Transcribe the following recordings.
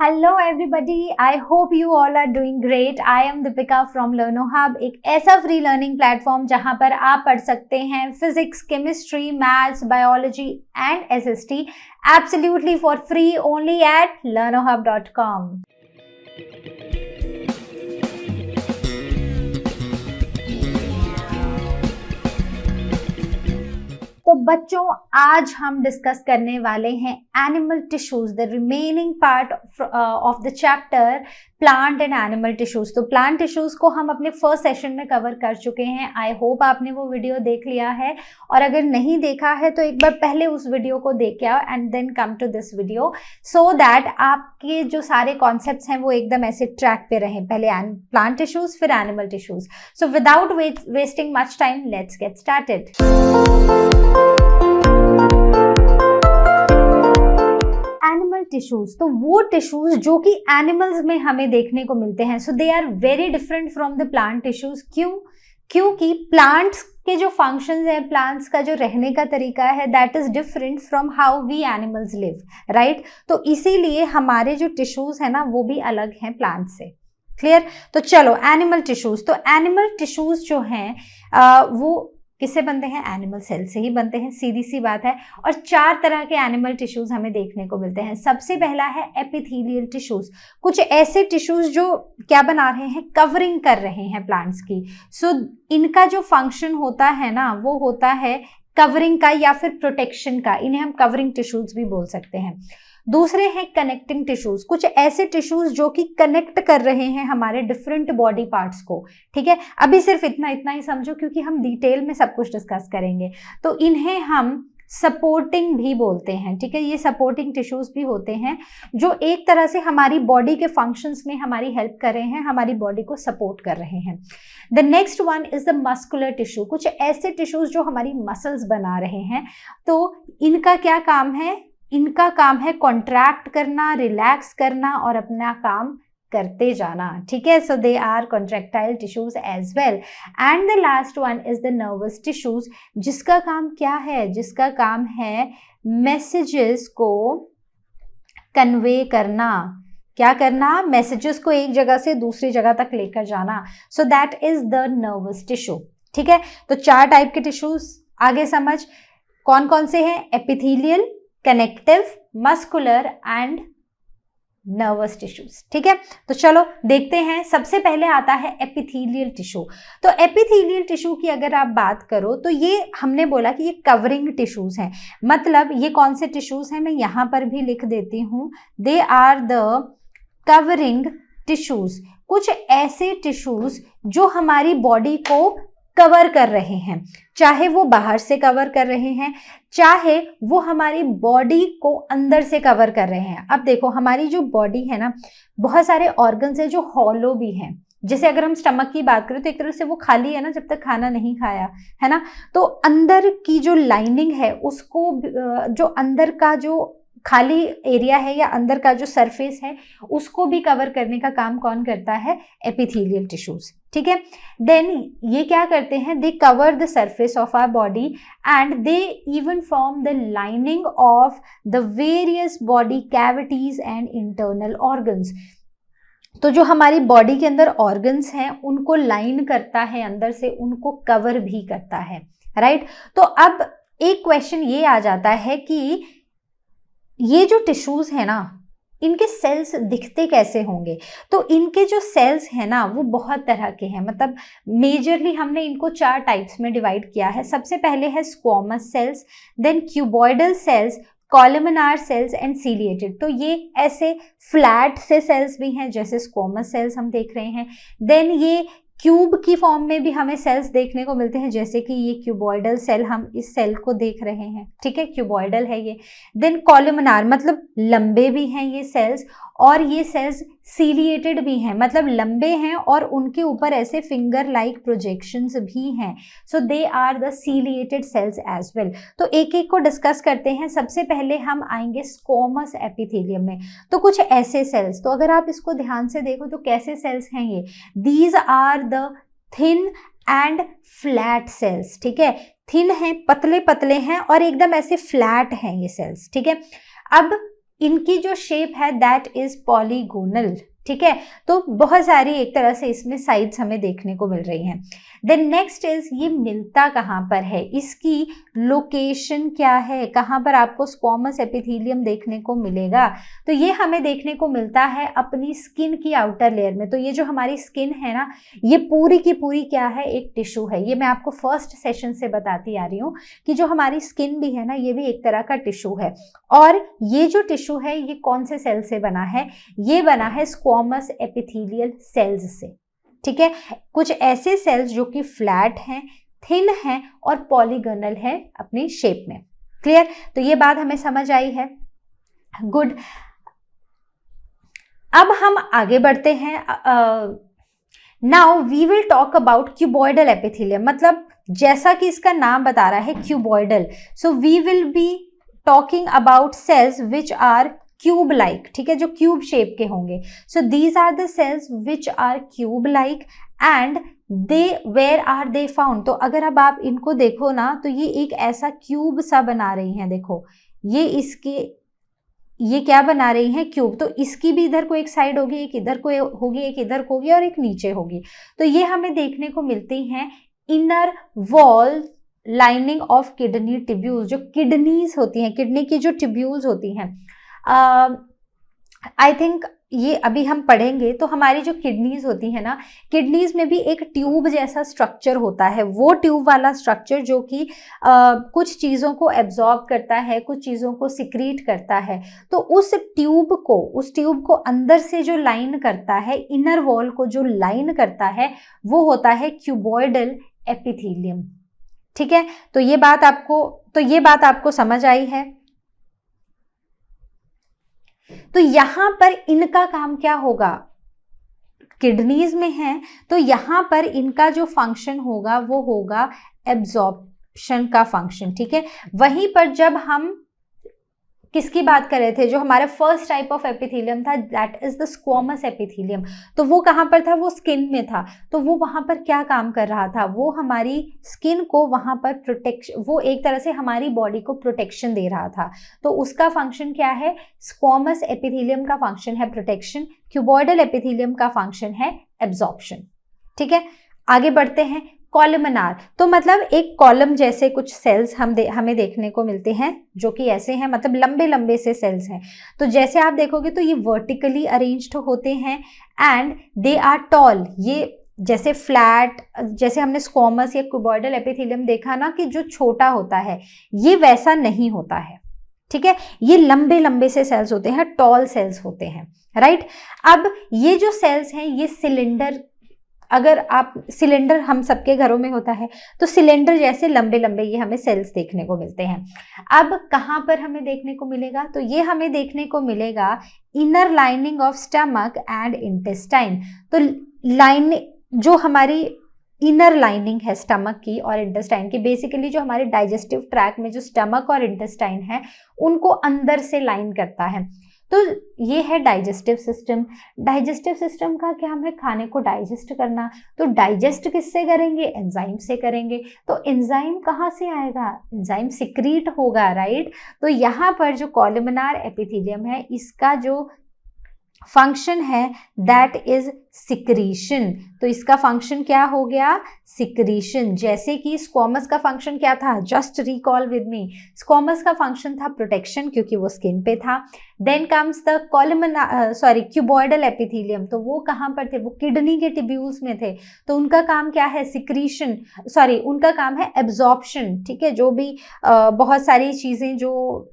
Hello everybody, I hope you all are doing great. I am Deepika from Learno Hub, एक ऐसा free learning platform जहां पर आप पढ़ सकते हैं physics, chemistry, maths, biology and SST absolutely for free only at learnohub.com। तो बच्चों, आज हम डिस्कस करने वाले हैं animal tissues, the remaining part of the chapter plant and animal tissues. तो प्लांट टिश्यूज को हम अपने फर्स्ट सेशन में कवर कर चुके हैं। आई होप आपने वो वीडियो देख लिया है, और अगर नहीं देखा है तो एक बार पहले उस वीडियो को देख के आओ and then come to this video, so that आपके जो सारे कॉन्सेप्ट्स हैं वो एकदम ऐसे ट्रैक पे रहें। पहले प्लांट टिश्यूज, फिर animal tissues. So without wasting much time, let's get started. Animal tissues, तो वो टिश्यूज जो कि एनिमल्स में हमें देखने को मिलते हैं। So they are very different from the plant tissues. क्योंकि प्लांट्स के जो फंक्शंस हैं, प्लांट्स का जो रहने का तरीका है, that is different from how we animals live, right. तो इसीलिए हमारे जो टिश्यूज है ना, वो भी अलग हैं प्लांट से। क्लियर? तो चलो, एनिमल टिश्यूज। तो एनिमल टिश्यूज जो हैं वो किससे बनते हैं? एनिमल सेल से ही बनते हैं, सीधी सी बात है। और 4 तरह के एनिमल टिश्यूज हमें देखने को मिलते हैं। सबसे पहला है एपिथेलियल टिश्यूज, कुछ ऐसे टिश्यूज जो क्या बना रहे हैं? कवरिंग कर रहे हैं प्लांट्स की। सो इनका जो फंक्शन होता है ना, वो होता है कवरिंग का या फिर प्रोटेक्शन का। इन्हें हम कवरिंग टिश्यूज भी बोल सकते हैं। दूसरे हैं कनेक्टिंग टिश्यूज, कुछ ऐसे टिश्यूज जो कि कनेक्ट कर रहे हैं हमारे डिफरेंट बॉडी पार्ट्स को। ठीक है, अभी सिर्फ इतना ही समझो, क्योंकि हम डिटेल में सब कुछ डिस्कस करेंगे। तो इन्हें हम सपोर्टिंग भी बोलते हैं। ठीक है, ये सपोर्टिंग टिश्यूज भी होते हैं जो एक तरह से हमारी बॉडी के फंक्शंस में हमारी हेल्प कर रहे हैं, हमारी बॉडी को सपोर्ट कर रहे हैं। The next one is the muscular tissue, कुछ ऐसे टिश्यूज जो हमारी मसल्स बना रहे हैं। तो इनका क्या काम है? इनका काम है कॉन्ट्रैक्ट करना, रिलैक्स करना और अपना काम करते जाना। ठीक है, so they are contractile tissues as well. And the last one is the nervous tissues, जिसका काम क्या है? जिसका काम है मैसेजेस को कन्वे करना। क्या करना? मैसेजेस को एक जगह से दूसरी जगह तक लेकर जाना। So that is the nervous tissue. ठीक है, तो 4 टाइप के टिश्यूज आगे समझ कौन कौन से हैं? Epithelial, connective, muscular and nervous tissues. ठीक है, तो चलो देखते हैं। सबसे पहले आता है एपिथेलियल टिश्यू। तो एपिथेलियल टिश्यू की अगर आप बात करो तो ये हमने बोला कि ये कवरिंग टिश्यूज हैं। मतलब ये कौन से टिश्यूज हैं? मैं यहां पर भी लिख देती हूं, they are the covering tissues. कुछ ऐसे टिश्यूज जो हमारी बॉडी को कवर कर रहे हैं, चाहे वो बाहर से कवर कर रहे हैं, चाहे वो हमारी बॉडी को अंदर से कवर कर रहे हैं। अब देखो, हमारी जो बॉडी है ना, बहुत सारे ऑर्गन्स है जो हॉलो भी हैं। जैसे अगर हम स्टमक की बात करें तो एक तरह से वो खाली है ना, जब तक खाना नहीं खाया है ना। तो अंदर की जो लाइनिंग है उसको, जो अंदर का जो खाली एरिया है या अंदर का जो सरफेस है, उसको भी कवर करने का काम कौन करता है? Epithelial tissues. ठीक है, देन ये क्या करते हैं? They cover the surface of our body and they even form the lining of the various body cavities and internal organs. तो जो हमारी बॉडी के अंदर ऑर्गन्स हैं उनको लाइन करता है, अंदर से उनको कवर भी करता है, राइट। तो अब एक क्वेश्चन ये आ जाता है कि ये जो टिश्यूज है ना, इनके सेल्स दिखते कैसे होंगे? तो इनके जो सेल्स हैं ना, वो बहुत तरह के हैं। मतलब मेजरली हमने इनको 4 टाइप्स में डिवाइड किया है। सबसे पहले है squamous cells, then cuboidal cells, columnar cells and ciliated. तो ये ऐसे फ्लैट से सेल्स भी हैं, जैसे स्क्वैमस सेल्स हम देख रहे हैं। देन ये क्यूब की फॉर्म में भी हमें सेल्स देखने को मिलते हैं, जैसे कि ये क्यूबॉइडल सेल, हम इस सेल को देख रहे हैं। ठीक है, क्यूबॉइडल है ये। देन कॉलमनार, मतलब लंबे भी हैं ये सेल्स, और ये सेल्स सीलिएटेड भी हैं, मतलब लंबे हैं और उनके ऊपर ऐसे फिंगर लाइक प्रोजेक्शंस भी हैं। So they are the ciliated cells as well. तो एक एक को डिस्कस करते हैं। सबसे पहले हम आएंगे स्क्वैमस एपिथेलियम में। तो कुछ ऐसे सेल्स, तो अगर आप इसको ध्यान से देखो तो कैसे सेल्स हैं ये? These are the thin and flat cells. ठीक है, थिन है, पतले पतले हैं और एकदम ऐसे फ्लैट हैं ये सेल्स। ठीक है, अब इनकी जो शेप है दैट इज पॉलीगोनल, ठीक है। तो बहुत सारी एक तरह से इसमें साइड्स हमें देखने को मिल रही हैं। देन नेक्स्ट इज ये मिलता कहाँ पर है, इसकी लोकेशन क्या है, कहाँ पर आपको स्क्वामस एपिथेलियम देखने को मिलेगा। तो ये हमें देखने को मिलता है अपनी स्किन की आउटर लेयर में। तो ये जो हमारी स्किन है ना, ये पूरी की पूरी क्या है, एक टिश्यू है। ये मैं आपको फर्स्ट सेशन से बताती आ रही हूँ कि जो हमारी स्किन भी है ना, ये भी एक तरह का टिश्यू है। और ये जो टिश्यू है ये कौन से सेल से बना है, ये बना है स्क्वामस एपिथेलियल सेल्स से, ठीक है। कुछ ऐसे सेल्स जो कि फ्लैट हैं, थिन हैं और पॉलीगोनल है अपनी शेप में। क्लियर? तो ये बात हमें समझ आई है। गुड। अब हम आगे बढ़ते हैं। Now we will talk about cuboidal epithelium. मतलब जैसा कि इसका नाम बता रहा है cuboidal, so we will be talking about cells which are cube like, ठीक है, जो क्यूब शेप के होंगे। So these are the cells which are cube like and they where are they found. तो अगर अब आप इनको देखो ना, तो ये एक ऐसा क्यूब सा बना रही हैं। देखो ये क्या बना रही हैं, क्यूब। तो इसकी भी इधर को एक साइड होगी, एक इधर को होगी, एक इधर को होगी और एक नीचे होगी। तो ये हमें देखने को मिलती हैं inner wall lining of kidney tubules. जो किडनीज होती हैं, किडनी की जो ट्यूब्यूल्स होती हैं, आई थिंक ये अभी हम पढ़ेंगे। तो हमारी जो किडनीज होती है ना, किडनीज में भी एक ट्यूब जैसा स्ट्रक्चर होता है। वो ट्यूब वाला स्ट्रक्चर जो कि कुछ चीज़ों को एब्जॉर्ब करता है, कुछ चीज़ों को सिक्रीट करता है। तो उस ट्यूब को अंदर से जो लाइन करता है, इनर वॉल को जो लाइन करता है, वो होता है क्यूबॉइडल एपिथेलियम, ठीक है। तो ये बात आपको समझ आई है। तो यहां पर इनका काम क्या होगा, किडनीज में है तो यहां पर इनका जो फंक्शन होगा वो होगा एब्जॉर्प्शन का फंक्शन, ठीक है। वहीं पर जब हम किसकी बात कर रहे थे, जो हमारा फर्स्ट टाइप ऑफ एपिथेलियम था, that is the squamous epithelium, तो वो कहाँ पर था, वो स्किन में था। तो वो वहां पर क्या काम कर रहा था, वो हमारी स्किन को वहां पर प्रोटेक्शन, वो एक तरह से हमारी बॉडी को प्रोटेक्शन दे रहा था। तो उसका फंक्शन क्या है, स्क्वामस एपिथेलियम का फंक्शन है प्रोटेक्शन, क्यूबॉइडल एपिथेलियम का फंक्शन है एब्जॉर्प्शन, ठीक है। आगे बढ़ते हैं। कॉलमनार, तो मतलब एक कॉलम जैसे कुछ सेल्स हमें देखने को मिलते हैं जो कि ऐसे हैं, मतलब लंबे लंबे से सेल्स हैं। तो जैसे आप देखोगे तो ये वर्टिकली अरेंज्ड होते हैं एंड दे आर टॉल। ये जैसे फ्लैट, जैसे हमने स्क्वामस या क्यूबॉइडल एपिथेलियम देखा ना कि जो छोटा होता है, ये वैसा नहीं होता है, ठीक है। ये लंबे लंबे से सेल्स होते हैं, टॉल सेल्स होते हैं, राइट। अब ये जो सेल्स हैं ये सिलेंडर, अगर आप सिलेंडर हम सबके घरों में होता है, तो सिलेंडर जैसे लंबे लंबे ये हमें सेल्स देखने को मिलते हैं। अब कहाँ पर हमें देखने को मिलेगा, तो ये हमें देखने को मिलेगा inner lining of stomach and intestine. तो लाइन जो हमारी इनर लाइनिंग है स्टमक की और इंटेस्टाइन की, बेसिकली जो हमारे डाइजेस्टिव ट्रैक में जो स्टमक और इंटेस्टाइन है उनको अंदर से लाइन करता है। तो ये है डाइजेस्टिव सिस्टम। डाइजेस्टिव सिस्टम का क्या है, खाने को डाइजेस्ट करना। तो डाइजेस्ट किससे करेंगे, एंजाइम से करेंगे। तो एंजाइम कहाँ से आएगा, एंजाइम सिक्रीट होगा, राइट। तो यहाँ पर जो कॉलमनार एपिथेलियम है, इसका जो फंक्शन है दैट इज सिक्रीशन। तो इसका फंक्शन क्या हो गया, सिक्रीशन। जैसे कि स्क्वामस का फंक्शन क्या था, just recall with me, squamous का फंक्शन था प्रोटेक्शन क्योंकि वो स्किन पे था। Then comes the cuboidal epithelium, तो वो कहाँ पर थे, वो किडनी के ट्यूब्यूल्स में थे। तो उनका काम क्या है, सिक्रीशन, उनका काम है एब्जॉर्प्शन, ठीक है। जो भी बहुत सारी चीजें जो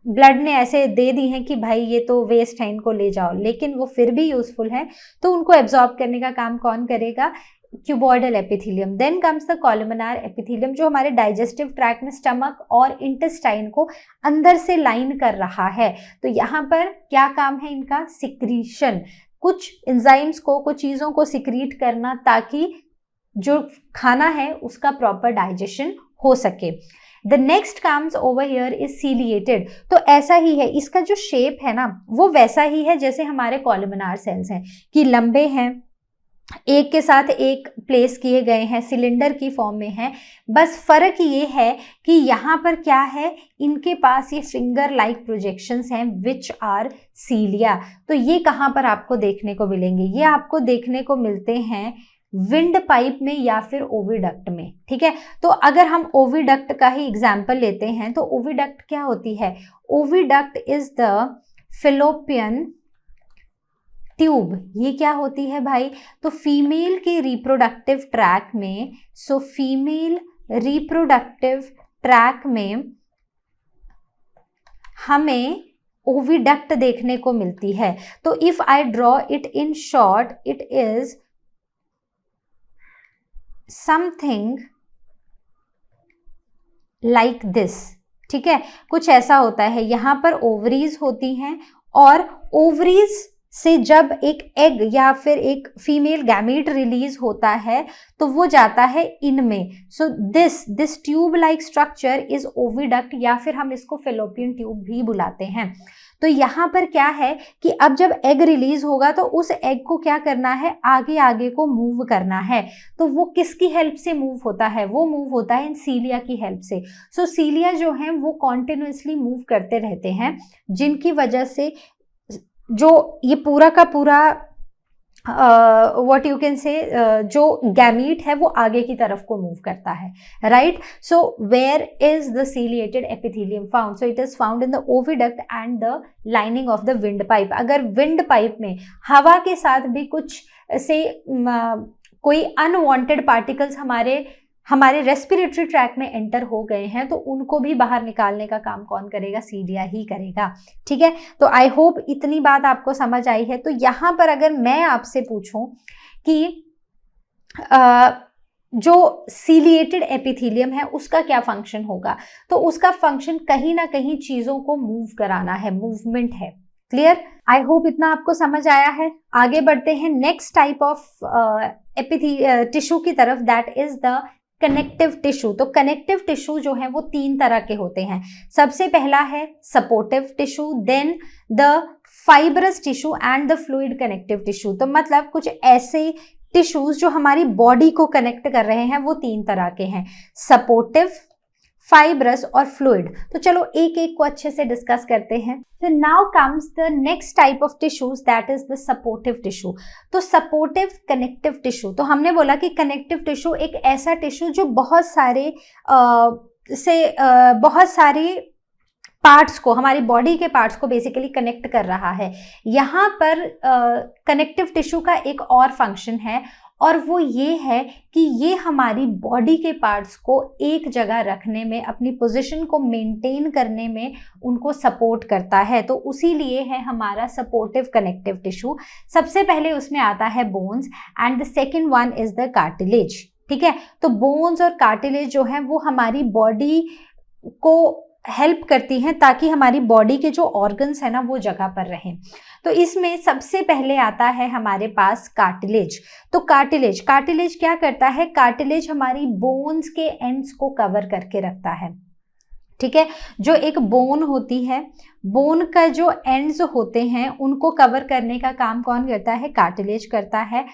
ब्लड ने ऐसे दे दी हैं कि भाई ये तो वेस्ट है, इनको ले जाओ, लेकिन वो फिर भी यूजफुल है, तो उनको एब्जॉर्ब करने का काम कौन करेगा, cuboidal epithelium. Then comes the columnar epithelium, जो हमारे डाइजेस्टिव ट्रैक्ट में स्टमक और इंटेस्टाइन को अंदर से लाइन कर रहा है। तो यहाँ पर क्या काम है इनका, सिक्रीशन, कुछ एंजाइम्स को, कुछ चीज़ों को सिक्रीट करना ताकि जो खाना है उसका प्रॉपर डाइजेशन हो सके। The next comes over here is ciliated. तो ऐसा ही है, इसका जो शेप है ना वो वैसा ही है जैसे हमारे कॉलमनार सेल्स हैं कि लंबे हैं, एक के साथ एक प्लेस किए गए हैं, सिलेंडर की फॉर्म में है। बस फर्क ये है कि यहाँ पर क्या है, इनके पास ये फिंगर लाइक प्रोजेक्शंस हैं विच आर सीलिया। तो ये कहाँ पर आपको देखने को मिलेंगे, ये आपको देखने को मिलते हैं विंड पाइप में या फिर ओविडक्ट में। ठीक है, तो अगर हम ओविडक्ट का ही एग्जाम्पल लेते हैं तो ओविडक्ट क्या होती है, oviduct is the fallopian tube. ये क्या होती है भाई, तो फीमेल के रिप्रोडक्टिव ट्रैक में, सो फीमेल रिप्रोडक्टिव ट्रैक में हमें ओविडक्ट देखने को मिलती है। तो if I draw it in short, it is something like this. ठीक है, कुछ ऐसा होता है, यहां पर ओवरीज होती हैं और ओवरीज से जब एक एग या फिर एक फीमेल गैमीट रिलीज होता है तो वो जाता है इनमें। So this tube like structure is oviduct, या फिर हम इसको फेलोपियन ट्यूब भी बुलाते हैं। तो यहाँ पर क्या है कि अब जब एग रिलीज होगा तो उस एग को क्या करना है, आगे आगे को मूव करना है। तो वो किसकी हेल्प से मूव होता है, वो मूव होता है इन सीलिया की हेल्प से। सो सीलिया जो है वो कॉन्टिन्यूसली मूव करते रहते हैं, जिनकी वजह से जो ये पूरा का पूरा व्हाट यू कैन से जो गैमीट है वो आगे की तरफ को मूव करता है, right. So where is the ciliated epithelium found, so it is found in the oviduct and the lining of the windpipe. अगर विंड पाइप में हवा के साथ भी कुछ से कोई अनवांटेड पार्टिकल्स हमारे रेस्पिरेटरी ट्रैक में एंटर हो गए हैं तो उनको भी बाहर निकालने का काम कौन करेगा, सीलिया ही करेगा। ठीक है, तो आई होप इतनी बात आपको समझ आई है। तो यहाँ पर अगर मैं आपसे पूछूं कि जो सीलिएटेड एपिथेलियम है उसका क्या फंक्शन होगा, तो उसका फंक्शन कहीं ना कहीं चीजों को मूव कराना है, मूवमेंट है। क्लियर, आई होप इतना आपको समझ आया है। आगे बढ़ते हैं नेक्स्ट टाइप ऑफ टिश्यू की तरफ, that is the connective tissue. तो कनेक्टिव टिश्यू जो है वो 3 तरह के होते हैं। सबसे पहला है supportive tissue, then the fibrous tissue and the fluid connective tissue. तो मतलब कुछ ऐसे टिश्यूज जो हमारी बॉडी को कनेक्ट कर रहे हैं वो 3 तरह के हैं, सपोर्टिव, फाइब्रस और फ्लूइड। तो चलो एक एक को अच्छे से डिस्कस करते हैं। तो now comes the next type of tissues, that is the supportive tissue. तो सपोर्टिव कनेक्टिव टिश्यू, तो हमने बोला कि कनेक्टिव टिश्यू एक ऐसा टिश्यू जो बहुत सारे पार्ट्स को, हमारी बॉडी के पार्ट्स को बेसिकली कनेक्ट कर रहा है। यहाँ पर कनेक्टिव टिश्यू का एक और फंक्शन है और वो ये है कि ये हमारी बॉडी के पार्ट्स को एक जगह रखने में, अपनी पोजीशन को मेंटेन करने में उनको सपोर्ट करता है। तो उसी लिए है हमारा सपोर्टिव कनेक्टिव टिश्यू। सबसे पहले उसमें आता है bones and the second one is the cartilage. ठीक है, तो बोन्स और कार्टिलेज जो है वो हमारी बॉडी को हेल्प करती हैं ताकि हमारी बॉडी के जो ऑर्गन्स है ना वो जगह पर रहें। तो इसमें सबसे पहले आता है हमारे पास कार्टिलेज। तो कार्टिलेज क्या करता है, कार्टिलेज हमारी बोन्स के एंड्स को कवर करके रखता है। ठीक है, जो एक बोन होती है, बोन का जो एंड्स होते हैं उनको कवर करने का काम कौन करता है, कार्टिलेज करता है।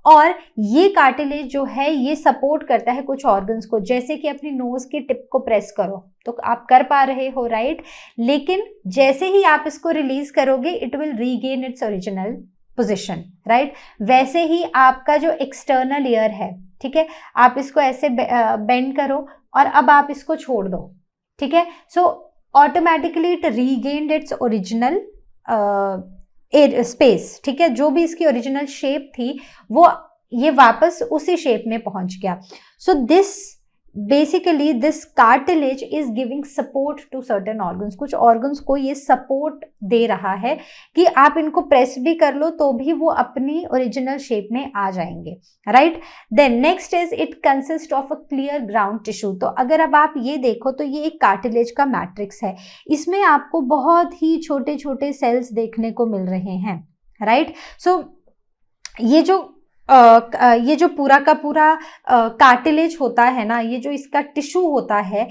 और ये कार्टिलेज जो है ये सपोर्ट करता है कुछ ऑर्गन्स को, जैसे कि अपनी नोज की टिप को प्रेस करो तो आप कर पा रहे हो, राइट। लेकिन जैसे ही आप इसको रिलीज करोगे it will regain its original position, right. वैसे ही आपका जो एक्सटर्नल ईयर है, ठीक है, आप इसको ऐसे बेंड करो और अब आप इसको छोड़ दो। ठीक है, so automatically it regained its original space. ठीक है, जो भी इसकी ओरिजिनल शेप थी वो ये वापस उसी शेप में पहुंच गया। So this basically this cartilage is giving support to certain organs. कुछ ऑर्गन्स को ये सपोर्ट दे रहा है कि आप इनको प्रेस भी कर लो तो भी वो अपनी ओरिजिनल शेप में आ जाएंगे, right. Then next is it consist of a clear ground tissue. तो अगर अब आप ये देखो तो ये एक कार्टिलेज का मैट्रिक्स है, इसमें आपको बहुत ही छोटे छोटे सेल्स देखने को मिल रहे हैं, राइट। सो ये जो ये जो पूरा का पूरा कार्टिलेज होता है ना, ये जो इसका टिश्यू होता है,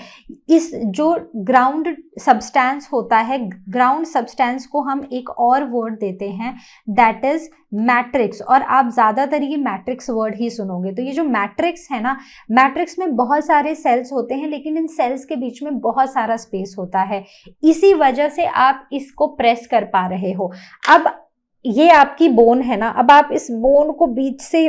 इस जो ग्राउंड सब्सटेंस होता है, ग्राउंड सब्सटेंस को हम एक और वर्ड देते हैं, दैट इज मैट्रिक्स। और आप ज्यादातर ये मैट्रिक्स वर्ड ही सुनोगे। तो ये जो मैट्रिक्स है ना, मैट्रिक्स में बहुत सारे सेल्स होते हैं, लेकिन इन सेल्स के बीच में बहुत सारा स्पेस होता है, इसी वजह से आप इसको प्रेस कर पा रहे हो। अब ये आपकी बोन है ना, अब आप इस बोन को बीच से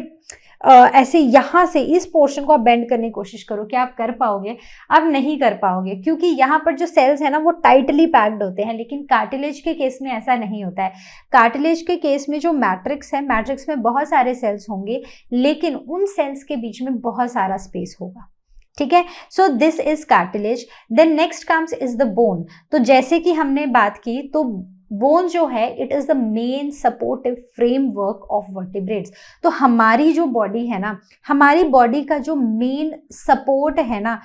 ऐसे यहाँ से इस पोर्शन को आप बेंड करने की कोशिश करो, क्या आप कर पाओगे? आप नहीं कर पाओगे, क्योंकि यहाँ पर जो सेल्स है ना वो टाइटली पैक्ड होते हैं। लेकिन कार्टिलेज के केस में ऐसा नहीं होता है। कार्टिलेज के केस में जो मैट्रिक्स है, मैट्रिक्स में बहुत सारे सेल्स होंगे, लेकिन उन सेल्स के बीच में बहुत सारा स्पेस होगा। ठीक है, so this is cartilage. Then next comes is the bone. तो जैसे कि हमने बात की, तो बोन जो है it is the main supportive framework of vertebrates. तो हमारी जो बॉडी है ना, हमारी बॉडी का जो मेन सपोर्ट है ना,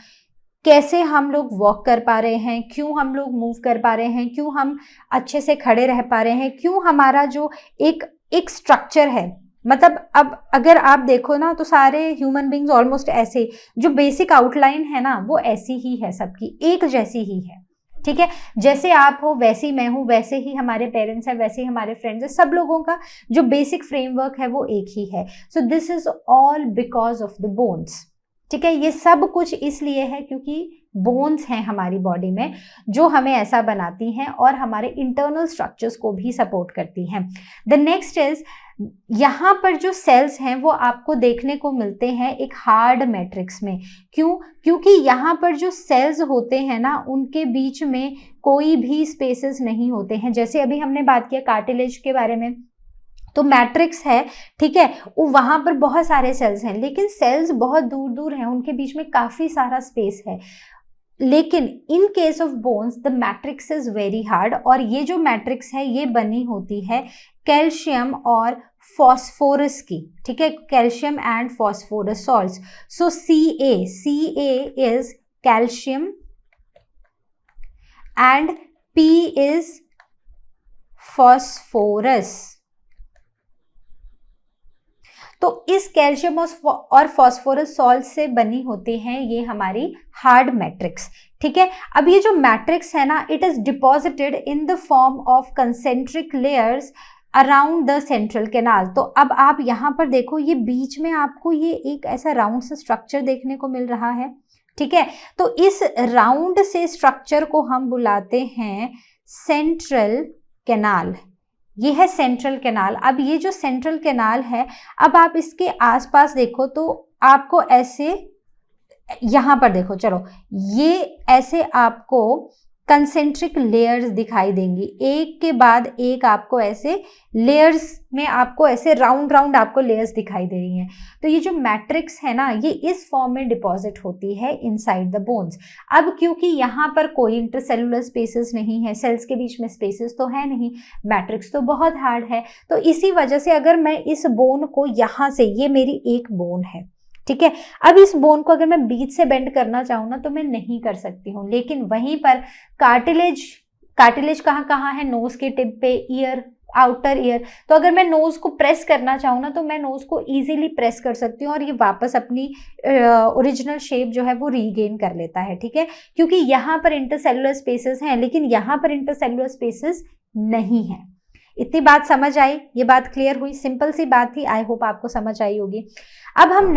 कैसे हम लोग वॉक कर पा रहे हैं, क्यों हम लोग मूव कर पा रहे हैं, क्यों हम अच्छे से खड़े रह पा रहे हैं, क्यों हमारा जो एक स्ट्रक्चर है, मतलब अब अगर आप देखो ना तो सारे ह्यूमन बींग्स ऑलमोस्ट ऐसे, जो बेसिक आउटलाइन है ना वो ऐसी ही है, सबकी एक जैसी ही है। ठीक है, जैसे आप हो वैसे ही मैं हूं, वैसे ही हमारे पेरेंट्स हैं, वैसे ही हमारे फ्रेंड्स हैं, सब लोगों का जो बेसिक फ्रेमवर्क है वो एक ही है। So this is all because of the bones. ठीक है, ये सब कुछ इसलिए है क्योंकि बोन्स हैं हमारी बॉडी में जो हमें ऐसा बनाती हैं और हमारे इंटरनल स्ट्रक्चर्स को भी सपोर्ट करती हैं। द नेक्स्ट इज, यहाँ पर जो सेल्स हैं वो आपको देखने को मिलते हैं एक हार्ड मैट्रिक्स में। क्यों? क्योंकि यहाँ पर जो सेल्स होते हैं ना उनके बीच में कोई भी स्पेसेस नहीं होते हैं। जैसे अभी हमने बात किया कार्टिलेज के बारे में, तो मैट्रिक्स है, ठीक है, वहां पर बहुत सारे सेल्स हैं, लेकिन सेल्स बहुत दूर दूर हैं, उनके बीच में काफी सारा स्पेस है। लेकिन in case of bones the matrix is very hard, और ये जो मैट्रिक्स है ये बनी होती है कैल्शियम और फॉस्फोरस की। ठीक है, calcium and phosphorus salts. So C A is calcium and P is phosphorus. तो इस कैल्शियम और फॉस्फोरस सॉल्ट से बनी होती हैं ये हमारी हार्ड मैट्रिक्स। ठीक है, अब ये जो मैट्रिक्स है ना, it is deposited in the form of concentric layers around the central canal. तो अब आप यहाँ पर देखो, ये बीच में आपको ये एक ऐसा राउंड सा स्ट्रक्चर देखने को मिल रहा है। ठीक है, तो इस राउंड से स्ट्रक्चर को हम बुलाते हैं सेंट्रल कैनाल। ये है सेंट्रल कैनाल। अब ये जो सेंट्रल कैनाल है, अब आप इसके आसपास देखो तो आपको ऐसे, यहाँ पर देखो, चलो ये ऐसे आपको कंसेंट्रिक लेयर्स दिखाई देंगी, एक के बाद एक आपको ऐसे लेयर्स में आपको ऐसे राउंड राउंड आपको लेयर्स दिखाई दे रही हैं। तो ये जो मैट्रिक्स है ना, ये इस फॉर्म में डिपॉजिट होती है इनसाइड द बोन्स। अब क्योंकि यहाँ पर कोई इंटरसेलुलर स्पेसेस नहीं है, सेल्स के बीच में स्पेसेस तो है नहीं, मैट्रिक्स तो बहुत हार्ड है, तो इसी वजह से अगर मैं इस बोन को यहाँ से, ये मेरी एक बोन है, ठीक है, अब इस बोन को अगर मैं बीच से बेंड करना चाहूँ ना तो मैं नहीं कर सकती हूँ। लेकिन वहीं पर कार्टिलेज कहाँ है? नोज के टिप पे, ईयर, आउटर ईयर। तो अगर मैं नोज को प्रेस करना चाहूँ ना तो मैं नोज को इजीली प्रेस कर सकती हूँ और ये वापस अपनी ओरिजिनल शेप जो है वो रीगेन कर लेता है। ठीक है, क्योंकि यहाँ पर इंटरसेलुलर स्पेसेस हैं लेकिन यहाँ पर इंटरसेलुलर स्पेसेस नहीं है। इतनी बात समझ आई? ये बात क्लियर हुई? सिंपल सी बात थी, आई होप आपको समझ आई होगी। अब हम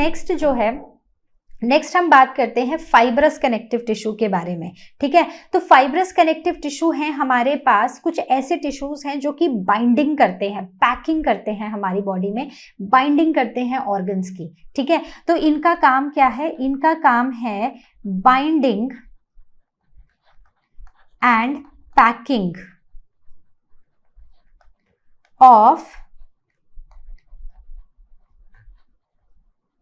नेक्स्ट हम बात करते हैं फाइब्रस कनेक्टिव टिश्यू के बारे में। ठीक है, तो फाइब्रस कनेक्टिव टिश्यू हैं हमारे पास, कुछ ऐसे टिश्यूज हैं जो कि बाइंडिंग करते हैं, पैकिंग करते हैं हमारी बॉडी में, बाइंडिंग करते हैं ऑर्गन्स की। ठीक है, तो इनका काम क्या है? इनका काम है binding and packing of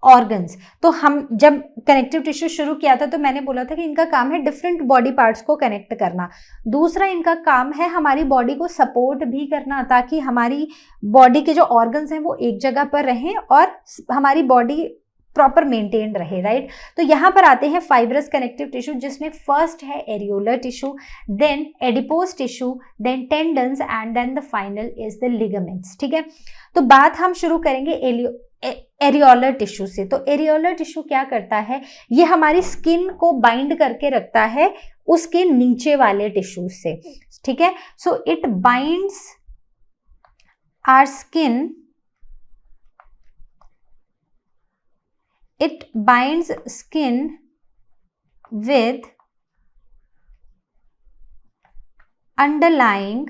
organs. तो हम जब कनेक्टिव टिश्यू शुरू किया था तो मैंने बोला था कि इनका काम है डिफरेंट बॉडी पार्ट्स को कनेक्ट करना। दूसरा इनका काम है हमारी बॉडी को सपोर्ट भी करना, ताकि हमारी बॉडी के जो ऑर्गन्स हैं वो एक जगह पर रहें और हमारी बॉडी प्रॉपर मेंटेन रहे, राइट। तो यहाँ पर आते हैं फाइब्रस कनेक्टिव टिश्यू, जिसमें फर्स्ट है areolar tissue, then adipose tissue, then tendons and then the final is the ligaments, ठीक है। तो बात हम शुरू करेंगे एरियोलर टिश्यू से। तो एरियोलर टिश्यू क्या करता है, ये हमारी स्किन को बाइंड करके रखता है उसके नीचे वाले टिश्यूज से, ठीक है। So it binds our skin, it binds skin with underlying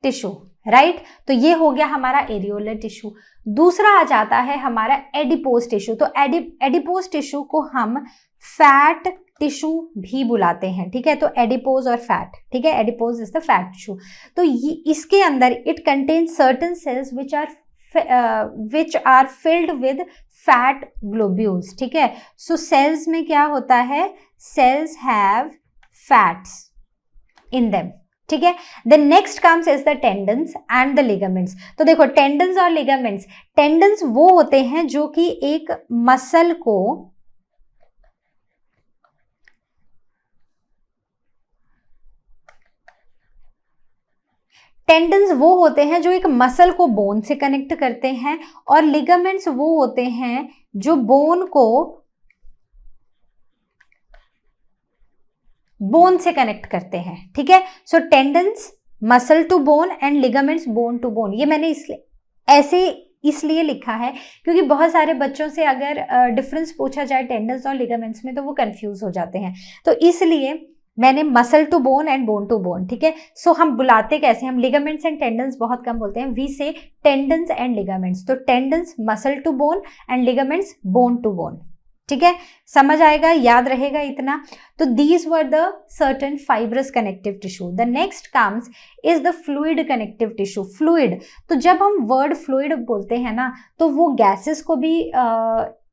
tissue, right. तो ये हो गया हमारा एरियोलर टिश्यू। दूसरा आ जाता है हमारा एडिपोज टिश्यू। तो एडिपोज टिश्यू को हम फैट टिश्यू भी बुलाते हैं, ठीक है। तो एडिपोज और फैट, ठीक है, adipose is the fat tissue. तो ये इसके अंदर it contains certain cells which are filled with fat globules, ठीक है। सो सेल्स में क्या होता है, cells have fats in them, ठीक है। The next comes is the tendons and the ligaments. तो देखो टेंडन्स और लिगामेंट्स, टेंडन्स वो होते हैं जो कि एक मसल को टेंडन्स वो होते हैं जो एक मसल को बोन से कनेक्ट करते हैं, और लिगामेंट्स वो होते हैं जो बोन को बोन से कनेक्ट करते हैं, ठीक है। So tendons muscle to bone and ligaments bone to bone. ये मैंने इसलिए लिखा है क्योंकि बहुत सारे बच्चों से अगर डिफरेंस पूछा जाए टेंडन्स और लिगामेंट्स में तो वो कंफ्यूज हो जाते हैं, तो इसलिए मैंने muscle to bone and bone to bone, ठीक है। सो हम बुलाते कैसे, हम लिगामेंट्स एंड टेंडन्स बहुत कम बोलते हैं, we say tendons and ligaments. तो tendons muscle to bone and ligaments bone to bone, ठीक है। समझ आएगा, याद रहेगा इतना। तो these were the certain fibrous connective tissue. The next comes is the fluid connective tissue. Fluid, तो जब हम वर्ड फ्लूइड बोलते हैं ना, तो वो गैसेस को भी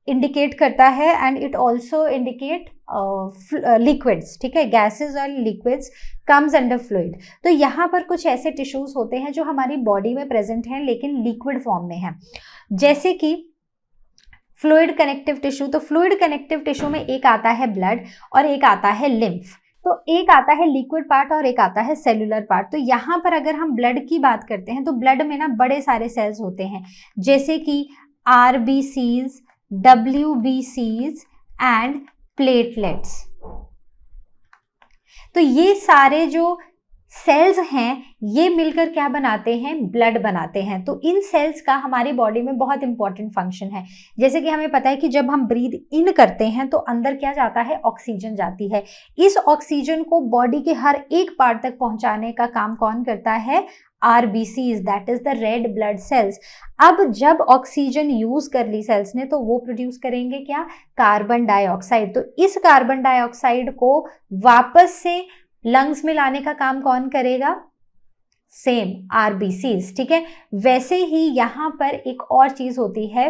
इंडिकेट करता है and it also indicate liquids, ठीक है। गैसेस और लिक्विड्स कम्स अंडर फ्लूइड। तो यहाँ पर कुछ ऐसे टिश्यूज होते हैं जो हमारी बॉडी में प्रेजेंट हैं लेकिन लिक्विड फॉर्म में हैं, जैसे कि फ्लूइड कनेक्टिव टिश्यू। तो फ्लूइड कनेक्टिव टिश्यू में एक आता है ब्लड और एक आता है लिम्फ। तो एक आता है लिक्विड पार्ट और एक आता है सेलुलर पार्ट। तो यहाँ पर अगर हम ब्लड की बात करते हैं तो ब्लड में ना बड़े सारे सेल्स होते हैं, जैसे कि RBCs, WBCs एंड प्लेटलेट्स। तो ये सारे जो सेल्स हैं ये मिलकर क्या बनाते हैं, ब्लड बनाते हैं। तो इन सेल्स का हमारी बॉडी में बहुत इंपॉर्टेंट फंक्शन है। जैसे कि हमें पता है कि जब हम ब्रीद इन करते हैं तो अंदर क्या जाता है, ऑक्सीजन जाती है। इस ऑक्सीजन को बॉडी के हर एक पार्ट तक पहुंचाने का काम कौन करता है, RBCs, that is the red blood cells. अब जब ऑक्सीजन यूज कर ली सेल्स ने तो वो प्रोड्यूस करेंगे क्या, कार्बन डाइऑक्साइड। तो इस कार्बन डाइऑक्साइड को वापस से लंग्स में लाने का काम कौन करेगा, सेम RBCs, ठीक है। वैसे ही यहाँ पर एक और चीज होती है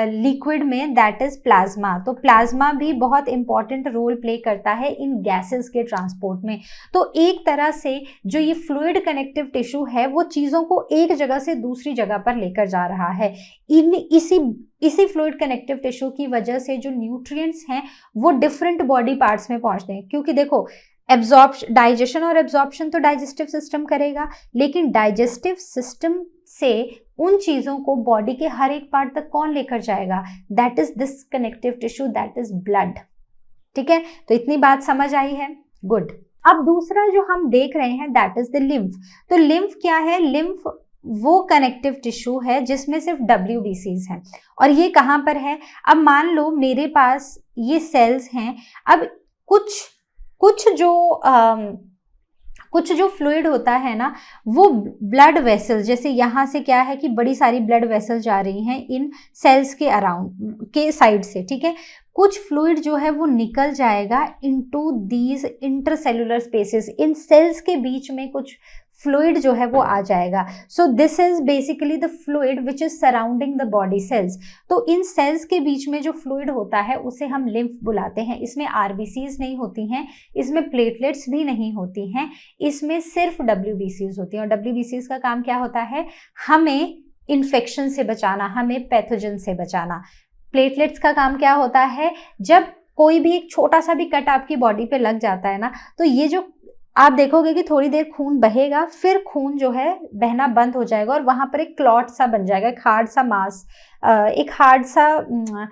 लिक्विड में, दैट इज प्लाज्मा। तो प्लाज्मा भी बहुत इंपॉर्टेंट रोल प्ले करता है इन गैसेस के ट्रांसपोर्ट में। तो एक तरह से जो ये फ्लूइड कनेक्टिव टिश्यू है वो चीजों को एक जगह से दूसरी जगह पर लेकर जा रहा है। इसी फ्लूइड कनेक्टिव टिश्यू की वजह से जो न्यूट्रिएंट्स हैं वो डिफरेंट बॉडी पार्ट्स में पहुंचते हैं, क्योंकि देखो डाइजेशन और एब्जॉर्प्शन तो डाइजेस्टिव सिस्टम करेगा, लेकिन डाइजेस्टिव सिस्टम से उन चीजों को बॉडी के हर एक पार्ट तक कौन लेकर जाएगा, that is this connective tissue, that is blood, ठीक है। तो इतनी बात समझ आई है, गुड। अब दूसरा जो हम देख रहे हैं दैट इज द लिम्फ। तो लिम्फ क्या है, लिम्फ वो कनेक्टिव टिश्यू है जिसमें सिर्फ WBCs हैं। और ये कहाँ पर है, अब मान लो मेरे पास ये सेल्स हैं, अब कुछ जो फ्लूइड होता है ना वो ब्लड वेसल्स, जैसे यहाँ से क्या है कि बड़ी सारी ब्लड वेसल्स जा रही हैं इन सेल्स के अराउंड के साइड से, ठीक है। कुछ फ्लूइड जो है वो निकल जाएगा इनटू दीज इंटरसेलुलर स्पेसेस, इन सेल्स के बीच में कुछ फ्लूइड जो है वो आ जाएगा। सो this is basically the fluid which is surrounding the body cells. तो इन सेल्स के बीच में जो फ्लूइड होता है उसे हम लिम्फ बुलाते हैं। इसमें RBCs नहीं होती हैं, इसमें प्लेटलेट्स भी नहीं होती हैं, इसमें सिर्फ WBCs होती हैं। और WBCs का काम क्या होता है, हमें इन्फेक्शन से बचाना, हमें पैथोजन से बचाना। प्लेटलेट्स का काम क्या होता है, जब कोई भी एक छोटा सा भी कट आपकी बॉडी पे लग जाता है ना, तो ये जो आप देखोगे कि थोड़ी देर खून बहेगा, फिर खून जो है बहना बंद हो जाएगा और वहां पर एक क्लॉट सा बन जाएगा, एक हार्ड सा मास, एक हार्ड सा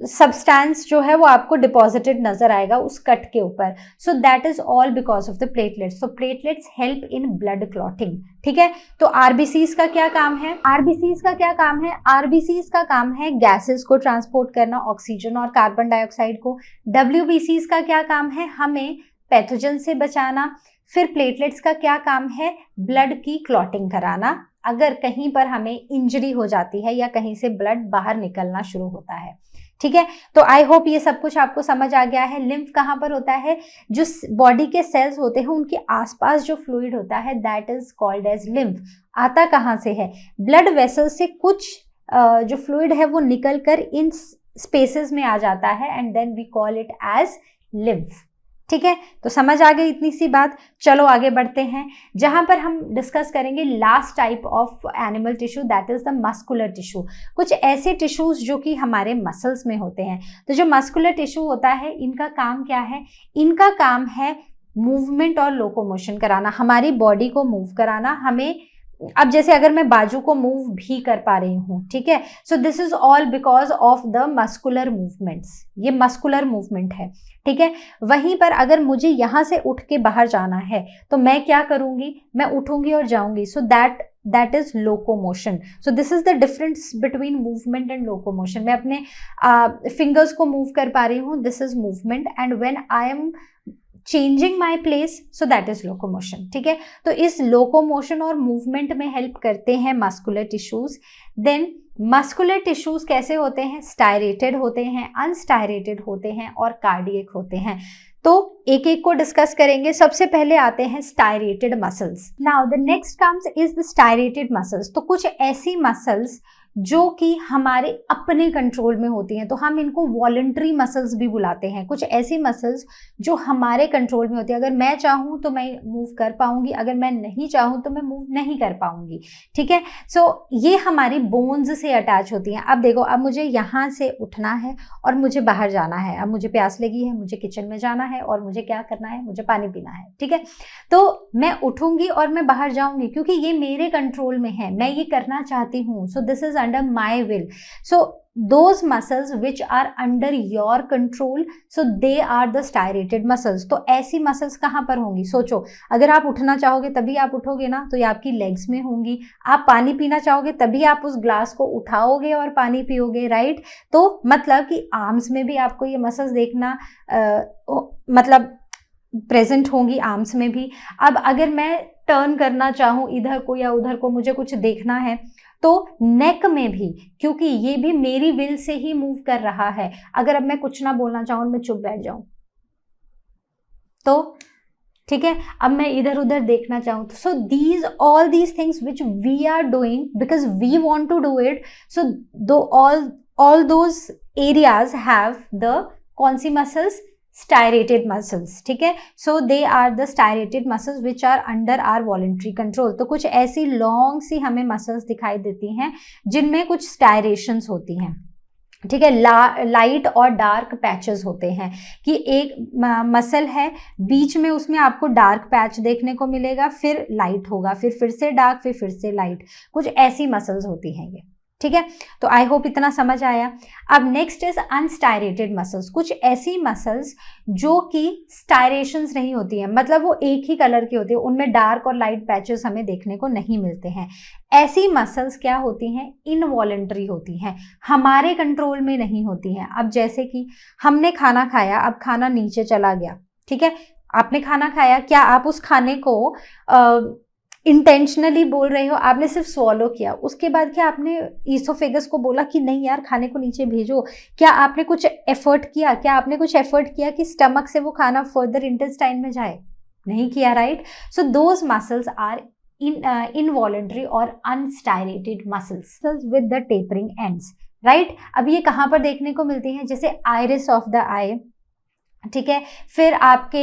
सब्सटेंस जो है वो आपको डिपॉजिटेड नजर आएगा उस कट के ऊपर। So that is all because of the platelets. So platelets help in blood clotting, ठीक है। तो आरबीसीज का क्या काम है, आरबीसीज का क्या काम है, आरबीसीज का काम है गैसेस को ट्रांसपोर्ट करना, ऑक्सीजन और कार्बन डाइऑक्साइड को। डब्ल्यूबीसीज का क्या काम है, हमें पैथोजन से बचाना। फिर प्लेटलेट्स का क्या काम है, ब्लड की क्लॉटिंग कराना, अगर कहीं पर हमें इंजरी हो जाती है या कहीं से ब्लड बाहर निकलना शुरू होता है, ठीक है। तो आई होप ये सब कुछ आपको समझ आ गया है। लिम्फ कहाँ पर होता है, जो बॉडी के सेल्स होते हैं उनके आसपास जो फ्लूइड होता है that is called as lymph. आता कहाँ से है, ब्लड वेसल से कुछ जो फ्लूइड है वो निकल कर इन स्पेसेस में आ जाता है and then we call it as lymph, ठीक है। तो समझ आ गई इतनी सी बात। चलो आगे बढ़ते हैं, जहां पर हम डिस्कस करेंगे last type of animal tissue, that is the muscular tissue. कुछ ऐसे टिश्यूज जो कि हमारे मसल्स में होते हैं। तो जो मस्कुलर टिश्यू होता है, इनका काम क्या है, इनका काम है मूवमेंट और लोकोमोशन कराना, हमारी बॉडी को मूव कराना। हमें अब जैसे अगर मैं बाजू को मूव भी कर पा रही हूँ, ठीक है, so this is all because of the muscular movements, ये मस्कुलर मूवमेंट है, ठीक है। वहीं पर अगर मुझे यहाँ से उठ के बाहर जाना है तो मैं क्या करूंगी, मैं उठूंगी और जाऊंगी, so that is locomotion. So this is the difference between movement and locomotion. मैं अपने फिंगर्स को मूव कर पा रही हूँ, this is movement, and when I am changing my place, so that is locomotion, ठीक है। तो इस लोकोमोशन और मूवमेंट में हेल्प करते हैं muscular tissues. Then muscular tissues कैसे होते हैं, स्टायरेटेड होते हैं, अनस्टायरेटेड होते हैं और कार्डियक होते हैं। तो एक एक को डिस्कस करेंगे। सबसे पहले आते हैं striated muscles. Now the next comes is the striated muscles. तो कुछ ऐसी मसल्स जो कि हमारे अपने कंट्रोल में होती हैं, तो हम इनको वॉलंटरी मसल्स भी बुलाते हैं। कुछ ऐसी मसल्स जो हमारे कंट्रोल में होती है, अगर मैं चाहूँ तो मैं मूव कर पाऊंगी, अगर मैं नहीं चाहूँ तो मैं मूव नहीं कर पाऊंगी, ठीक है। सो ये हमारी बोन्स से अटैच होती हैं। अब देखो, अब मुझे यहाँ से उठना है और मुझे बाहर जाना है, अब मुझे प्यास लगी है, मुझे किचन में जाना है और मुझे क्या करना है, मुझे पानी पीना है, ठीक है। तो मैं उठूंगी और मैं बाहर जाऊंगी क्योंकि ये मेरे कंट्रोल में है, मैं ये करना चाहती हूँ। सो this is under my will. So those muscles which are under your control, so they are the striated muscles. तो ऐसी मसल्स कहाँ पर होंगी, सोचो। अगर आप उठना चाहोगे तभी आप उठोगे ना, तो ये आपकी लेग्स में होंगी। आप पानी पीना चाहोगे तभी आप उस ग्लास को उठाओगे और पानी पियोगे, राइट। तो मतलब कि आर्म्स में भी आपको ये मसल्स देखना मतलब प्रेजेंट होंगी, आर्म्स में भी। अब अगर मैं टर्न करना चाहूँ इधर को या उधर को, मुझे कुछ देखना है, तो नेक में भी, क्योंकि ये भी मेरी विल से ही मूव कर रहा है। अगर अब मैं कुछ ना बोलना चाहूँ, मैं चुप बैठ जाऊं तो ठीक है, अब मैं इधर उधर देखना चाहूँ, so these all these things which we are doing because we want to do it, so though all those areas have the कौन सी मसल्स, स्टायरेटेड मसल्स, ठीक है। So they are the striated muscles which are under our voluntary control. तो कुछ ऐसी long सी हमें muscles दिखाई देती हैं जिनमें कुछ स्टायरेशंस होती हैं, ठीक है। लाइट और डार्क पैचेस होते हैं कि एक मसल है, बीच में उसमें आपको डार्क पैच देखने को मिलेगा, फिर लाइट होगा, फिर से डार्क, फिर से लाइट। कुछ ऐसी मसल्स होती हैं ये, ठीक है। तो आई होप इतना समझ आया। अब नेक्स्ट इज अनस्टायरेटेड मसल्स। कुछ ऐसी मसल्स जो कि स्टायरेशंस नहीं होती हैं, मतलब वो एक ही कलर की होती है, उनमें डार्क और लाइट पैचेस हमें देखने को नहीं मिलते हैं। ऐसी मसल्स क्या होती हैं, इनवॉलंटरी होती हैं, हमारे कंट्रोल में नहीं होती हैं। अब जैसे कि हमने खाना खाया, अब खाना नीचे चला गया, ठीक है। आपने खाना खाया, क्या आप उस खाने को इंटेंशनली बोल रहे हो, आपने सिर्फ स्वॉलो किया, उसके बाद क्या आपने ईसोफेगस को बोला कि नहीं यार खाने को नीचे भेजो? क्या आपने कुछ एफर्ट किया? क्या आपने कुछ एफर्ट किया कि स्टमक से वो खाना फर्दर इंटेस्टाइन में जाए? नहीं किया, right. So those muscles are involuntary और unstriated muscles with the tapering ends, right. अब ये कहाँ पर देखने को मिलती हैं, जैसे आइरिस ऑफ द आई, ठीक है। फिर आपके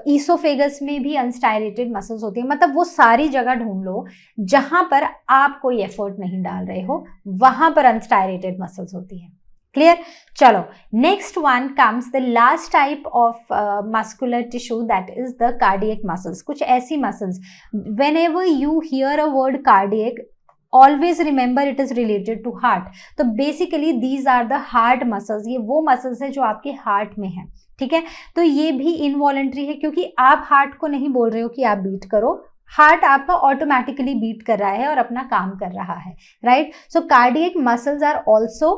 ईसोफेगस में भी अनस्टायरेटेड मसल्स होती है, मतलब वो सारी जगह ढूंढ लो जहां पर आप कोई एफर्ट नहीं डाल रहे हो, वहां पर अनस्टायरेटेड मसल्स होती है। क्लियर? चलो, next one comes the last type of muscular tissue, that is the cardiac muscles. कुछ ऐसी muscles, when ever you here a word cardiac, always remember it is related to heart। तो basically these are the heart muscles, ये वो muscles है जो आपके heart में है, ठीक है। तो ये भी involuntary है, क्योंकि आप heart को नहीं बोल रहे हो कि आप बीट करो, हार्ट आपका ऑटोमेटिकली बीट कर रहा है और अपना काम कर रहा है, right. So cardiac muscles are also,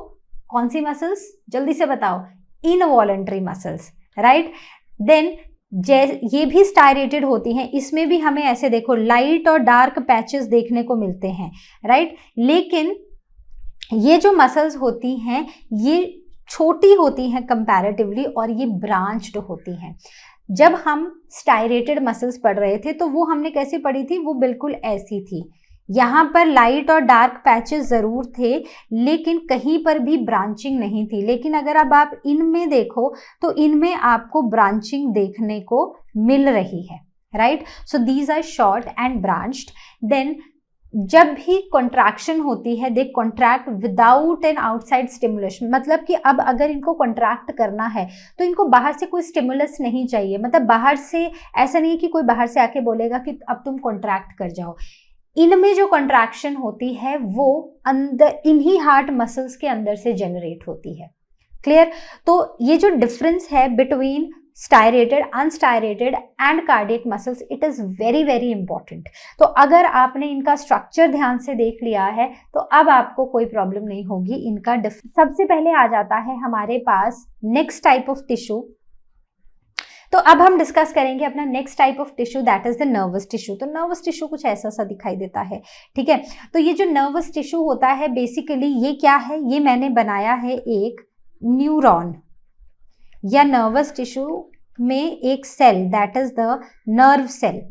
कौन सी मसल्स, जल्दी से बताओ, इनवॉलंटरी मसल्स, राइट। देन ये भी स्टायरेटेड होती हैं, इसमें भी हमें ऐसे देखो लाइट और डार्क पैचेस देखने को मिलते हैं, राइट। लेकिन ये जो मसल्स होती हैं ये छोटी होती हैं कंपैरेटिवली, और ये ब्रांच्ड होती हैं। जब हम स्टायरेटेड मसल्स पढ़ रहे थे तो वो हमने कैसे पढ़ी थी, वो बिल्कुल ऐसी थी, यहाँ पर लाइट और डार्क पैचेस जरूर थे लेकिन कहीं पर भी ब्रांचिंग नहीं थी। लेकिन अगर अब आप इनमें देखो तो इनमें आपको ब्रांचिंग देखने को मिल रही है, right. So these are short and branched. Then जब भी कॉन्ट्रैक्शन होती है, they contract without an outside stimulation, मतलब कि अब अगर इनको कॉन्ट्रैक्ट करना है तो इनको बाहर से कोई स्टिमुलस नहीं चाहिए, मतलब बाहर से ऐसा नहीं है कि कोई बाहर से आके बोलेगा कि अब तुम कॉन्ट्रैक्ट कर जाओ। इनमें जो कॉन्ट्रैक्शन होती है वो अंदर इन्हीं हार्ट मसल्स के अंदर से जनरेट होती है। क्लियर? तो ये जो डिफरेंस है between striated, unstriated and cardiac muscles, it is very very important. तो अगर आपने इनका स्ट्रक्चर ध्यान से देख लिया है तो अब आपको कोई प्रॉब्लम नहीं होगी इनका सबसे पहले आ जाता है हमारे पास नेक्स्ट टाइप ऑफ टिश्यू। तो अब हम डिस्कस करेंगे अपना next type of tissue, that is the nervous tissue. तो नर्वस टिश्यू कुछ ऐसा सा दिखाई देता है, ठीक है। तो ये जो नर्वस टिश्यू होता है बेसिकली ये क्या है, ये मैंने बनाया है एक न्यूरॉन या नर्वस टिश्यू में एक cell, that is the nerve cell.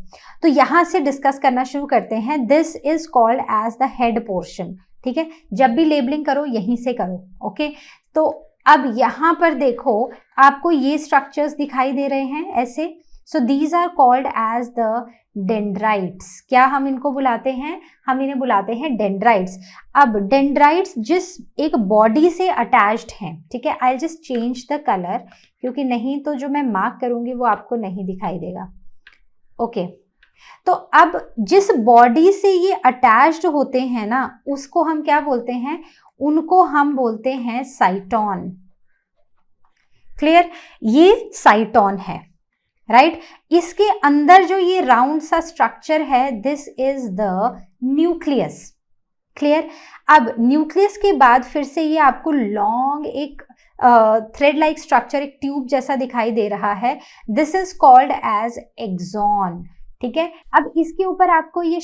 तो यहां से डिस्कस करना शुरू करते हैं। This is called as the head portion, ठीक है। जब भी लेबलिंग करो यहीं से करो, ओके। तो अब यहां पर देखो आपको ये स्ट्रक्चर्स दिखाई दे रहे हैं ऐसे। So these are called as the dendrites. क्या हम इनको बुलाते हैं, हम इन्हें बुलाते हैं डेंड्राइट्स। अब डेंड्राइट्स जिस एक बॉडी से अटैच्ड हैं, ठीक है। I just change the colour, क्योंकि नहीं तो जो मैं मार्क करूंगी वो आपको नहीं दिखाई देगा, ओके। तो अब जिस बॉडी से ये अटैच्ड होते हैं ना, उसको हम क्या बोलते हैं, उनको हम बोलते हैं साइटोन। क्लियर? ये साइटोन है, राइट। इसके अंदर जो ये राउंड सा स्ट्रक्चर है, this is the nucleus. Clear? अब न्यूक्लियस के बाद फिर से ये आपको लॉन्ग एक थ्रेड लाइक स्ट्रक्चर, एक ट्यूब जैसा दिखाई दे रहा है, this is called as axon, ठीक है। अब इसके ऊपर आपको ये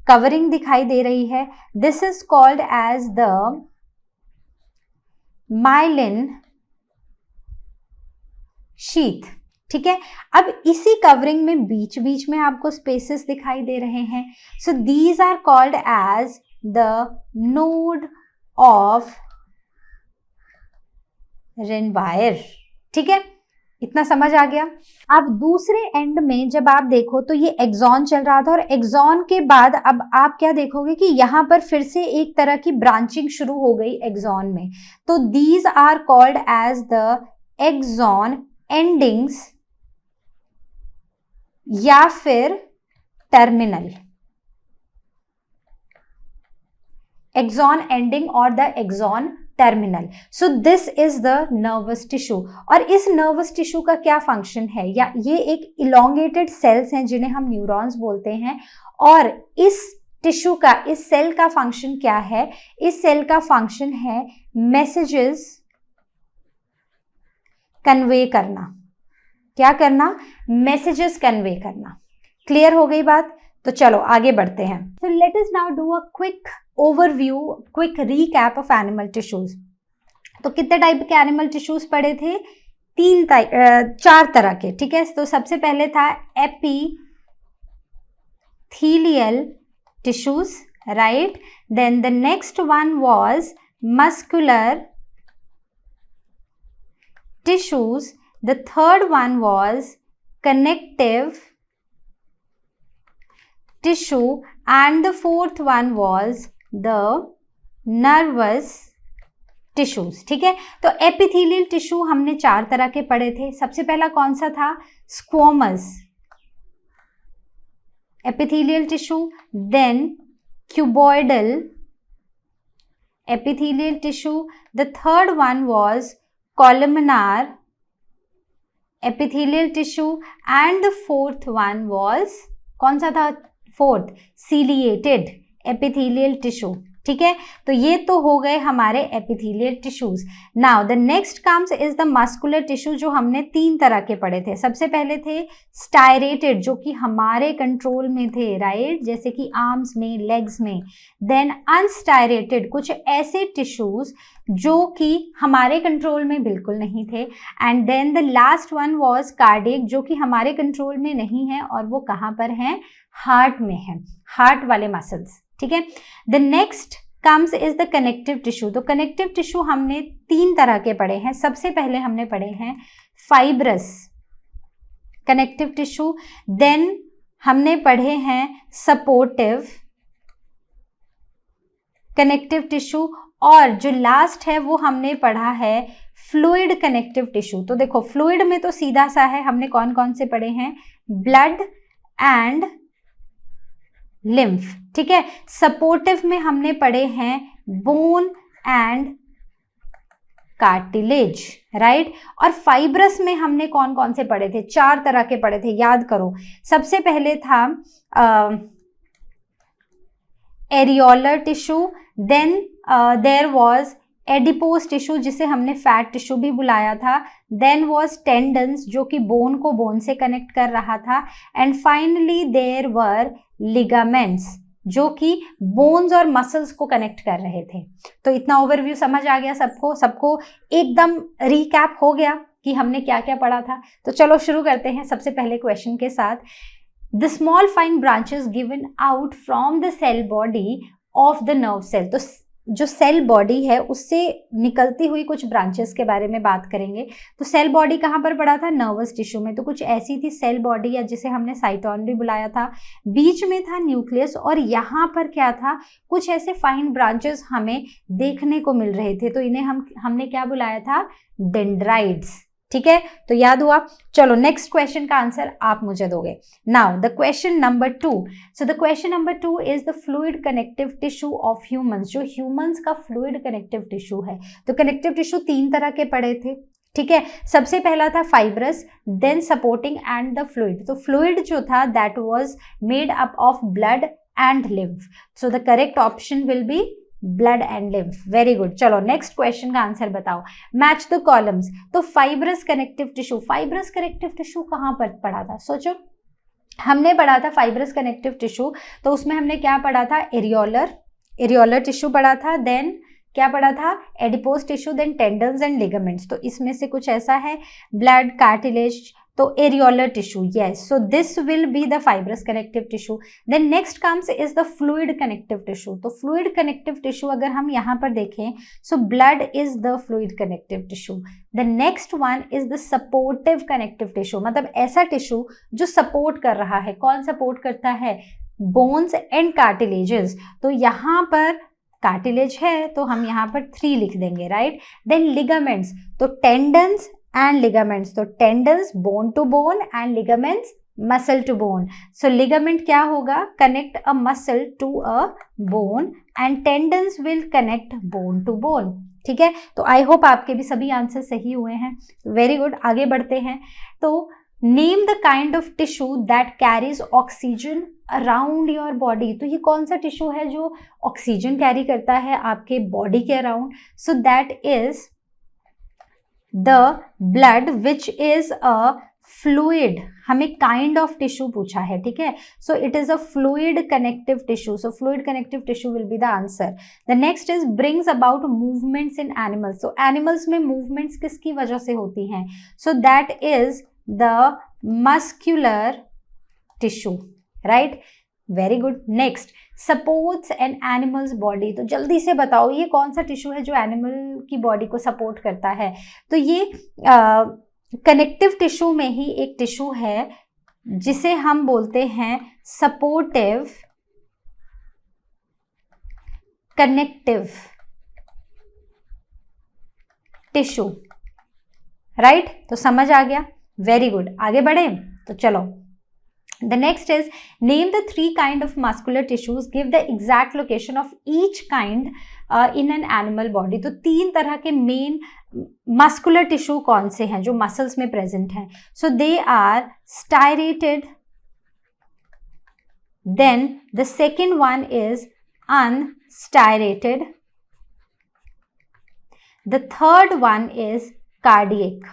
कवरिंग दिखाई दे रही है, this is called as the myelin sheath, ठीक है। अब इसी कवरिंग में बीच बीच में आपको स्पेसेस दिखाई दे रहे हैं। So these are called as the node of Ranvier, ठीक है। इतना समझ आ गया। अब दूसरे एंड में जब आप देखो तो ये एक्सॉन चल रहा था, और एक्सॉन के बाद अब आप क्या देखोगे कि यहां पर फिर से एक तरह की ब्रांचिंग शुरू हो गई एक्सॉन में। तो these are called as the axon endings या फिर टर्मिनल, एक्सॉन एंडिंग और the axon terminal. So this is the nervous tissue. और इस नर्वस टिश्यू का क्या फंक्शन है, या ये एक इलोंगेटेड सेल्स हैं जिन्हें हम न्यूरॉन्स बोलते हैं। और इस टिश्यू का, इस सेल का फंक्शन क्या है, इस सेल का फंक्शन है मैसेजेस कन्वे करना। क्या करना? मैसेजेस कन्वे करना। क्लियर हो गई बात? तो चलो आगे बढ़ते हैं। So let us now do a quick overview, quick recap of animal tissues। तो कितने टाइप के एनिमल टिश्यूज पढ़े थे? चार तरह के, ठीक है। तो सबसे पहले था epithelial tissues, right. Then the next one was muscular tissues, the third one was connective tissue and the fourth one was the nervous tissues. ठीक है, तो एपिथेलियल टिश्यू हमने 4 तरह के पढ़े थे। सबसे पहला कौन सा था? स्क्वोमस epithelial tissue, then cuboidal epithelial tissue. The third one was columnar epithelial tissue and the fourth one was कौन सा था? Fourth, ciliated epithelial tissue। ठीक है, तो ये तो हो गए हमारे epithelial tissues. Now the next comes is the muscular tissue, जो हमने 3 तरह के पढ़े थे। सबसे पहले थे स्टायरेटेड, जो कि हमारे कंट्रोल में थे, राइट, जैसे कि आर्म्स में, लेग्स में। देन अनस्टायरेटेड, कुछ ऐसे टिश्यूज जो कि हमारे कंट्रोल में बिल्कुल नहीं थे। And then the last one was cardiac, जो कि हमारे कंट्रोल में नहीं है और वो कहाँ पर है? हार्ट में है, हार्ट वाले मसल्स। ठीक है, the next comes is the connective tissue. तो कनेक्टिव टिश्यू हमने 3 तरह के पढ़े हैं। सबसे पहले हमने पढ़े हैं फाइब्रस कनेक्टिव टिश्यू, देन हमने पढ़े हैं सपोर्टिव कनेक्टिव टिश्यू, और जो लास्ट है वो हमने पढ़ा है फ्लूइड कनेक्टिव टिश्यू। तो देखो, फ्लूइड में तो सीधा सा है, हमने कौन कौन से पढ़े हैं? Blood and lymph. ठीक है, सपोर्टिव में हमने पढ़े हैं बोन एंड कार्टिलेज, राइट। और फाइब्रस में हमने कौन कौन से पढ़े थे? 4 तरह के पढ़े थे, याद करो। सबसे पहले था areolar tissue, then there was adipose tissue, जिसे हमने फैट टिश्यू भी बुलाया था। देन वाज टेंडन्स, जो कि बोन को बोन से कनेक्ट कर रहा था। And finally there were ligaments, जो कि बोन्स और मसल्स को कनेक्ट कर रहे थे। तो इतना ओवरव्यू समझ आ गया सबको एकदम रिकैप हो गया कि हमने क्या क्या पढ़ा था। तो चलो शुरू करते हैं सबसे पहले क्वेश्चन के साथ। The small fine branches given out from the cell body of the nerve cell. तो जो सेल बॉडी है उससे निकलती हुई कुछ ब्रांचेस के बारे में बात करेंगे। तो सेल बॉडी कहाँ पर पड़ा था? नर्वस टिश्यू में। तो कुछ ऐसी थी सेल बॉडी, या जिसे हमने साइटोन भी बुलाया था। बीच में था न्यूक्लियस, और यहाँ पर क्या था? कुछ ऐसे फाइन ब्रांचेस हमें देखने को मिल रहे थे। तो इन्हें हमने क्या बुलाया था? डेंड्राइड्स। ठीक है, तो याद हुआ। चलो नेक्स्ट क्वेश्चन का आंसर आप मुझे दोगे। Now the question number 2। So the question number 2 is the fluid connective tissue of humans. जो ह्यूमंस का फ्लूइड कनेक्टिव टिश्यू है। तो कनेक्टिव टिश्यू 3 तरह के पढ़े थे। ठीक है, सबसे पहला था fibrous, then supporting and the fluid. तो फ्लूइड जो था that was made up of blood and lymph. So the correct option will be blood and lymph. Very good. चलो नेक्स्ट क्वेश्चन का आंसर बताओ। Match the columns. तो fibrous connective tissue, fibrous connective tissue कहाँ पर पढ़ा था? सोचो, हमने पढ़ा था फाइब्रस कनेक्टिव टिश्यू, तो उसमें हमने क्या पढ़ा था? एरियोलर टिश्यू पढ़ा था। देन क्या पढ़ा था? Adipose tissue, then tendons and ligaments. तो इसमें से कुछ ऐसा है, ब्लड, कार्टिलेज, तो areolar tissue, yes, so this will be the fibrous connective tissue. Then next comes is the fluid connective tissue. तो fluid connective tissue अगर हम यहाँ पर देखें, so blood is the fluid connective tissue. The next one is the supportive connective tissue, मतलब ऐसा tissue जो support कर रहा है। कौन सपोर्ट करता है? Bones and cartilages. तो यहाँ पर कार्टिलेज है, तो हम यहाँ पर 3 लिख देंगे, राइट। देन लिगामेंट्स, तो टेंडन्स and ligaments. तो tendons bone to bone and ligaments muscle to bone. So ligament क्या होगा? Connect a muscle to a bone and tendons will connect bone to bone. ठीक है, तो आई होप आपके भी सभी आंसर सही हुए हैं। वेरी गुड, आगे बढ़ते हैं। तो name the kind of tissue that carries oxygen around your body. तो ये कौन सा टिश्यू है जो ऑक्सीजन कैरी करता है आपके बॉडी के around? So that is the blood which is a fluid। हमें kind of tissue पूछा है, ठीक है। so it is a fluid connective tissue, so fluid connective tissue will be the answer. The next is brings about movements in animals। so animals में movements किसकी वजह से होती हैं? so that is the muscular tissue, right? Very good. Next, supports an animal's body. तो जल्दी से बताओ ये कौन सा टिश्यू है जो एनिमल की बॉडी को सपोर्ट करता है? तो ये कनेक्टिव टिश्यू में ही एक टिश्यू है जिसे हम बोलते हैं सपोर्टिव कनेक्टिव टिश्यू, राइट? तो समझ आ गया, वेरी गुड। आगे बढ़े तो चलो, the next is name the 3 kind of muscular tissues, give the exact location of each kind in an animal body। तो 3 तरह के मेन मस्कुलर टिश्यू कौन से हैं जो मसल्स में प्रेजेंट हैं? So they are striated, then the second one is unstriated, the third one is cardiac.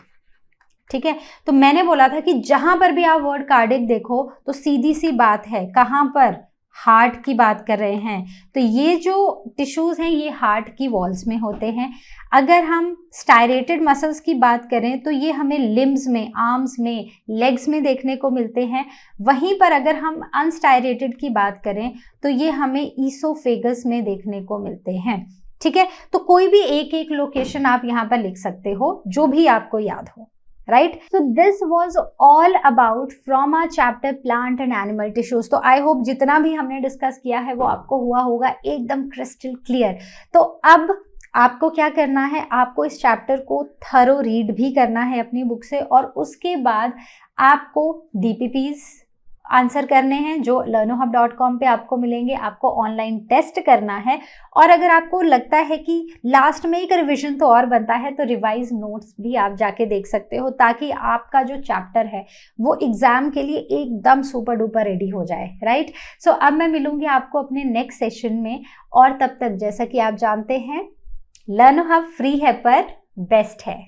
ठीक है, तो मैंने बोला था कि जहां पर भी आप वर्ड कार्डियक देखो तो सीधी सी बात है, कहां पर? हार्ट की बात कर रहे हैं। तो ये जो टिश्यूज हैं ये हार्ट की वॉल्स में होते हैं। अगर हम स्टायरेटेड मसल्स की बात करें तो ये हमें लिम्स में, आर्म्स में, लेग्स में देखने को मिलते हैं। वहीं पर अगर हम अनस्टायरेटेड की बात करें तो ये हमें ईसोफेगस में देखने को मिलते हैं। ठीक है, तो कोई भी एक एक लोकेशन आप यहाँ पर लिख सकते हो, जो भी आपको याद हो, right? So this was all about from our chapter plant and animal tissues। तो I hope जितना भी हमने डिस्कस किया है वो आपको हुआ होगा एकदम क्रिस्टल क्लियर। तो अब आपको क्या करना है, आपको इस चैप्टर को थरो रीड भी करना है अपनी बुक से, और उसके बाद आपको DPPs आंसर करने हैं जो learnohub.com पे आपको मिलेंगे। आपको ऑनलाइन टेस्ट करना है, और अगर आपको लगता है कि लास्ट में एक रिवीजन तो और बनता है तो रिवाइज नोट्स भी आप जाके देख सकते हो, ताकि आपका जो चैप्टर है वो एग्जाम के लिए एकदम सुपर डुपर रेडी हो जाए, राइट? सो अब मैं मिलूंगी आपको अपने नेक्स्ट सेशन में, और तब तक जैसा कि आप जानते हैं लर्नो हब फ्री है पर बेस्ट है।